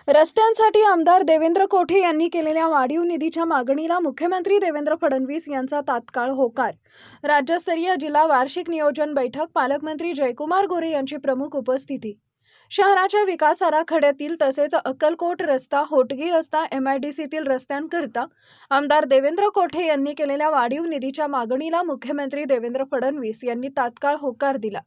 रस्त्यांसाठी आमदार देवेंद्र कोठे यांनी केलेल्या वाढीव निधीच्या मागणीला मुख्यमंत्री देवेंद्र फडणवीस यांचा तात्काळ होकार। राज्यस्तरीय जिल्हा वार्षिक नियोजन बैठक, पालकमंत्री जयकुमार गोरे यांची प्रमुख उपस्थिती। शहराच्या विकास आराखड्यातील तसेच अक्कलकोट रस्ता, होटगी रस्ता, MIDCतील रस्त्यांकरिता आमदार देवेंद्र कोठे यांनी केलेल्या वाढीव निधीच्या मागणीला मुख्यमंत्री देवेंद्र फडणवीस यांनी तात्काळ होकार दिला।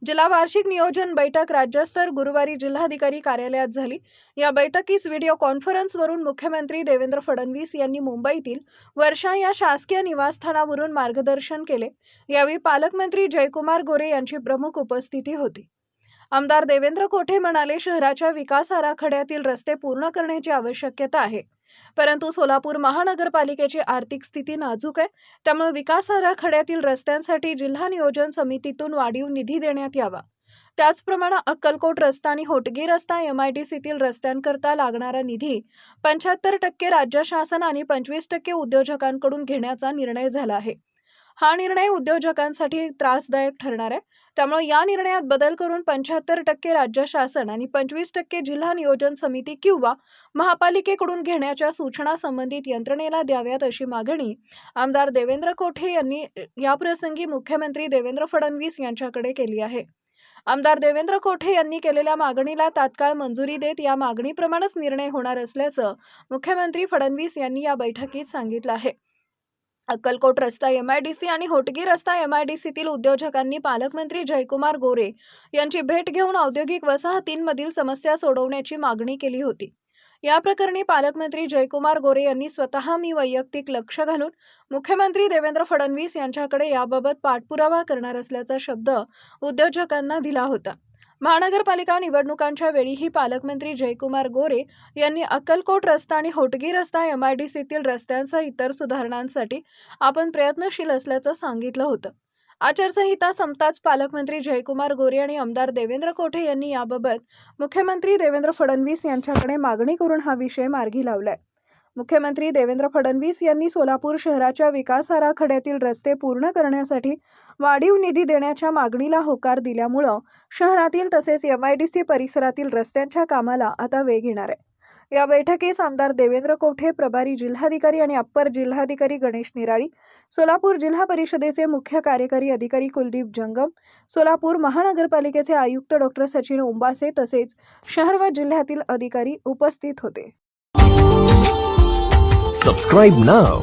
जिल्हा वार्षिक नियोजन बैठक राज्यस्तर गुरुवारी जिल्हाधिकारी कार्यालयात झाली। या बैठकीस व्हिडिओ कॉन्फरन्सवरून मुख्यमंत्री देवेंद्र फडणवीस यांनी मुंबईतील वर्षा या शासकीय निवासस्थानावरून मार्गदर्शन केले। यावेळी पालकमंत्री जयकुमार गोरे यांची प्रमुख उपस्थिती होती। आमदार देवेंद्र कोठे म्हणाले, शहराच्या विकास आराखड्यातील रस्ते पूर्ण करण्याची आवश्यकता आहे, परंतु सोलापूर महानगरपालिकेची आर्थिक स्थिती नाजूक आहे, त्यामुळे विकास आराखड्यातील रस्त्यांसाठी जिल्हा नियोजन समितीतून वाढीव निधी देण्यात यावा। त्याचप्रमाणे अक्कलकोट रस्ता आणि होटगी रस्ता, MIDCतील रस्त्यांकरता लागणारा निधी 75% राज्य शासन आणि 25% उद्योजकांकडून घेण्याचा निर्णय झाला आहे। हा निर्णय उद्योजकांसाठी त्रासदायक ठरणार आहे, त्यामुळे या निर्णयात बदल करून 75% राज्य शासन आणि 25% जिल्हा नियोजन समिती किंवा महापालिकेकडून घेण्याच्या सूचना संबंधित यंत्रणेला द्याव्यात, अशी मागणी आमदार देवेंद्र कोठे यांनी याप्रसंगी मुख्यमंत्री देवेंद्र फडणवीस यांच्याकडे केली आहे। आमदार देवेंद्र कोठे यांनी केलेल्या मागणीला तात्काळ मंजुरी देत या मागणीप्रमाणेच निर्णय होणार असल्याचं मुख्यमंत्री फडणवीस यांनी या बैठकीत सांगितलं आहे। अक्कलकोट रस्ता, MIDC आणि होटगी रस्ता, MIDCतील उद्योजकांनी पालकमंत्री जयकुमार गोरे यांची भेट घेऊन औद्योगिक वसाहतींमधील समस्या सोडवण्याची मागणी केली होती। या प्रकरणी पालकमंत्री जयकुमार गोरे यांनी स्वतः मी वैयक्तिक लक्ष घालून मुख्यमंत्री देवेंद्र फडणवीस यांच्याकडे याबाबत पाठपुरावा करणार असल्याचा शब्द उद्योजकांना दिला होता। महानगरपालिका निवडणुकांच्या वेळीही पालकमंत्री जयकुमार गोरे यांनी अक्कलकोट रस्ता आणि होटगी रस्ता, MIDCतील रस्त्यांसह इतर सुधारणांसाठी आपण प्रयत्नशील असल्याचं सांगितलं होतं। आचारसंहिता संपताच पालकमंत्री जयकुमार गोरे आणि आमदार देवेंद्र कोठे यांनी याबाबत मुख्यमंत्री देवेंद्र फडणवीस यांच्याकडे मागणी करून हा विषय मार्गी लावलाय। मुख्यमंत्री देवेंद्र फडणवीस यांनी सोलापूर शहराच्या विकास आराखड्यातील रस्ते पूर्ण करण्यासाठी वाढीव निधी देण्याच्या मागणीला होकार दिल्यामुळे शहरातील तसेच MIDC परिसरातील रस्त्यांच्या कामाला आता वेग येणार आहे। या बैठकीस आमदार देवेंद्र कोठे, प्रभारी जिल्हाधिकारी आणि अप्पर जिल्हाधिकारी गणेश निराळी, सोलापूर जिल्हा परिषदेचे मुख्य कार्यकारी अधिकारी कुलदीप जंगम, सोलापूर महानगरपालिकेचे आयुक्त डॉ. सचिन ओंबासे तसेच शहर व जिल्ह्यातील अधिकारी उपस्थित होते। Subscribe now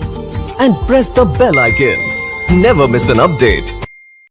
and press the bell icon. Never miss an update.